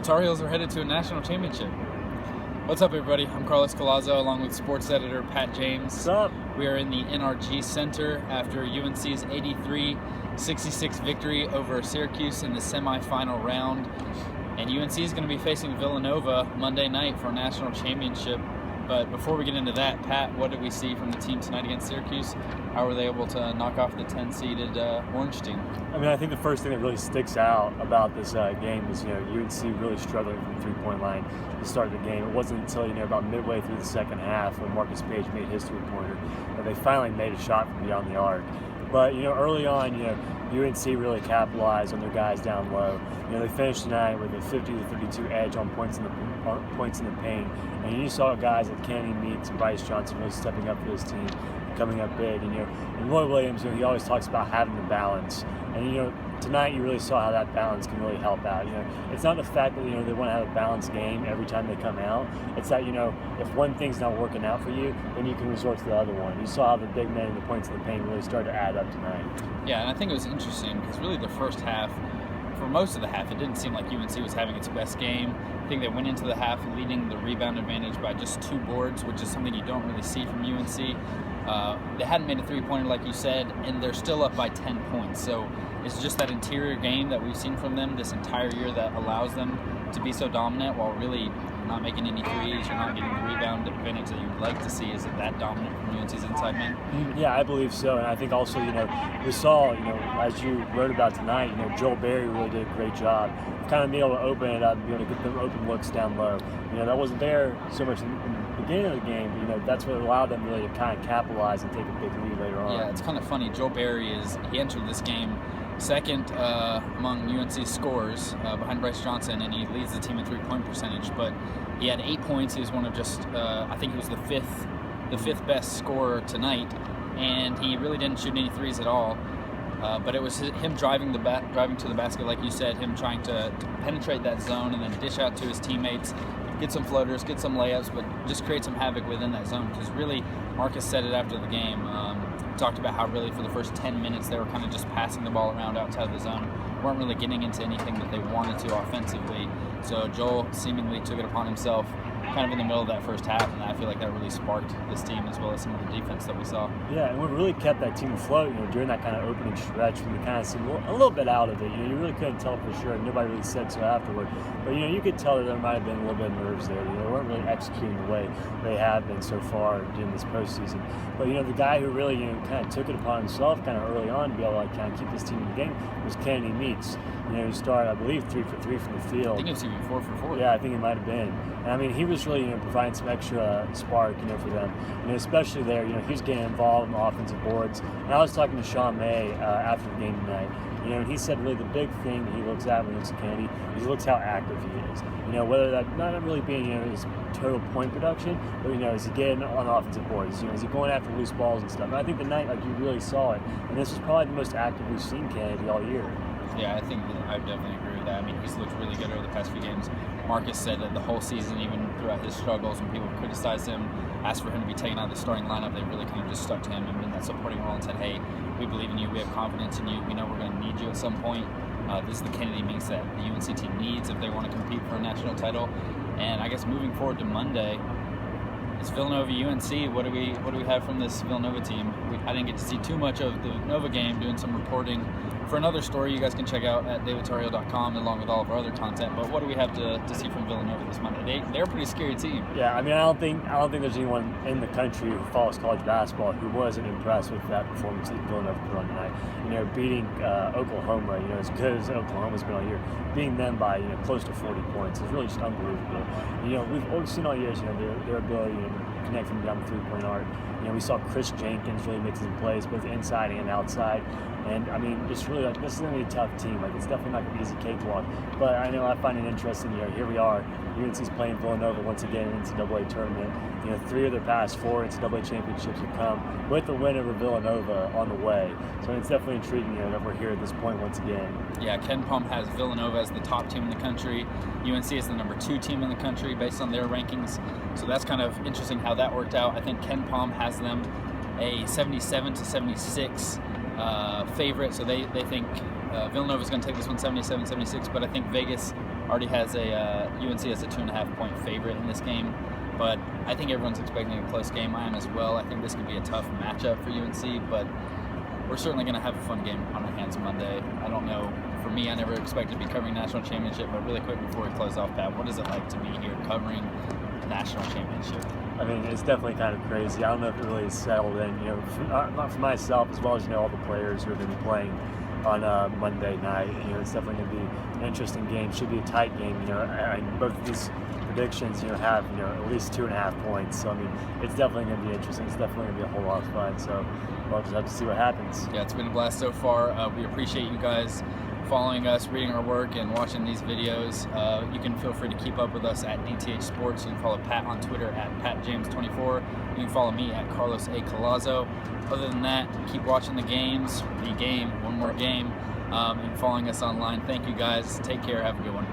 Tar Heels are headed to a national championship. What's up, everybody? I'm Collazo, along with sports editor Pat James. What's up? We are in the NRG Center after UNC's 83-66 victory over Syracuse in the semifinal round. And UNC is going to be facing Villanova Monday night for a national championship. But before we get into that, Pat, what did we see from the team tonight against Syracuse? How were they able to knock off the 10-seeded Orange team? I mean, I think the first thing that really sticks out about this game is, UNC really struggling from the three-point line to start the game. It wasn't until, about midway through the second half when Marcus Page made his three-pointer that they finally made a shot from beyond the arc. But, early on, UNC really capitalized on their guys down low. They finished tonight with a 50-32 edge on points in the paint. And you saw guys like Kenny Meeks and Bryce Johnson really stepping up for this team, coming up big. And Roy Williams, he always talks about having the balance. And, tonight you really saw how that balance can really help out. It's not the fact that, they want to have a balanced game every time they come out. It's that, if one thing's not working out for you, then you can resort to the other one. You saw how the big men and the points in the paint really started to add up tonight. Yeah, and I think it was interesting because really the first half, for most of the half, it didn't seem like UNC was having its best game. I think they went into the half leading the rebound advantage by just 2 boards, which is something you don't really see from UNC. They hadn't made a three-pointer, like you said, and they're still up by 10 points. So it's just that interior game that we've seen from them this entire year that allows them to be so dominant while really not making any threes. You're not getting the rebound advantage that you'd like to see. Is it that dominant from UNC's inside man? Yeah, I believe so. And I think also, we saw, as you wrote about tonight, Joel Berry really did a great job of kind of being able to open it up and be able to get them open looks down low. That wasn't there so much in the beginning of the game, but, that's what allowed them really to kind of capitalize and take a big lead later on. Yeah, it's kind of funny. Joel Berry he entered this game second among UNC scorers behind Bryce Johnson, and he leads the team in three-point percentage. But he had 8 points. He was one of just, I think he was the fifth best scorer tonight, and he really didn't shoot any threes at all. But it was him driving to the basket, like you said, him trying to penetrate that zone and then dish out to his teammates, get some floaters, get some layups, but just create some havoc within that zone. Because really, Marcus said it after the game. Talked about how really for the first 10 minutes they were kind of just passing the ball around outside of the zone, weren't really getting into anything that they wanted to offensively. So Joel seemingly took it upon himself kind of in the middle of that first half, and I feel like that really sparked this team as well as some of the defense that we saw. Yeah, and what really kept that team afloat, during that kind of opening stretch when they kind of seemed a little bit out of it. You really couldn't tell for sure, and nobody really said so afterward. But, you could tell that there might have been a little bit of nerves there. They weren't really executing the way they have been so far during this postseason. But, the guy who really, kind of took it upon himself kind of early on to be able to kind of keep this team in the game was Kenny Meeks. He started, I believe, 3 for 3 from the field. I think it was even 4 for 4. Yeah, I think it might have been. And he was really, providing some extra spark, for them. Especially there, he was getting involved in the offensive boards. And I was talking to Sean May after the game tonight. And he said really the big thing he looks at when he looks at Kennedy is he looks how active he is. Whether that not really being, his total point production, but, is he getting on offensive boards? Is he going after loose balls and stuff? And I think tonight, you really saw it. And this was probably the most active we've seen Kennedy all year. Yeah, I think I definitely agree with that. He's looked really good over the past few games. Marcus said that the whole season, even throughout his struggles, when people criticized him, asked for him to be taken out of the starting lineup, they really kind of just stuck to him and been that supporting role and said, hey, we believe in you, we have confidence in you, we know we're going to need you at some point. This is the Kennedy Meeks that the UNC team needs if they want to compete for a national title. And I guess moving forward to Monday, it's Villanova UNC. What do we have from this Villanova team? I didn't get to see too much of the Nova game, doing some reporting for another story you guys can check out at davidtarhill.com along with all of our other content. But what do we have to see from Villanova this Monday? They're a pretty scary team. Yeah, I don't think there's anyone in the country who follows college basketball who wasn't impressed with that performance that Villanova put on tonight. Beating Oklahoma, as good as Oklahoma's been all year, beating them by close to 40 points is really just unbelievable. We've seen all years, their ability to connect from beyond the three-point arc. We saw Chris Jenkins really make some plays both inside and outside. And just really this is going to be a tough team. It's definitely not an easy cakewalk. But I find it interesting. Here we are. UNC's playing Villanova once again in the NCAA tournament. 3 of their past 4 NCAA championships have come with the win over Villanova on the way. So it's definitely intriguing that we're here at this point once again. Yeah, Ken Pom has Villanova as the top team in the country. UNC is the number 2 team in the country based on their rankings. So that's kind of interesting how that worked out. I think Ken Pom has them a 77-76 favorite. So they think Villanova is going to take this one 77-76, but I think Vegas already has UNC as a 2.5-point favorite in this game. But I think everyone's expecting a close game. I am as well. I think this could be a tough matchup for UNC, but we're certainly going to have a fun game on our hands Monday. I don't know. For me, I never expected to be covering national championship, but really quick before we close off, Pat, what is it like to be here covering national championship? I mean, it's definitely kind of crazy. I don't know if it really settled in, not for myself as well as, all the players who are going to be playing on Monday night. It's definitely going to be an interesting game. Should be a tight game. Both of these predictions, have, at least 2.5 points. So, I mean, it's definitely going to be interesting. It's definitely going to be a whole lot of fun. So, we'll just have to see what happens. Yeah, it's been a blast so far. We appreciate you guys following us, reading our work, and watching these videos. You can feel free to keep up with us at DTH Sports. You can follow Pat on Twitter at PatJames24. You can follow me at Carlos A. Collazo. Other than that, keep watching the games, one more game, and following us online. Thank you guys. Take care. Have a good one.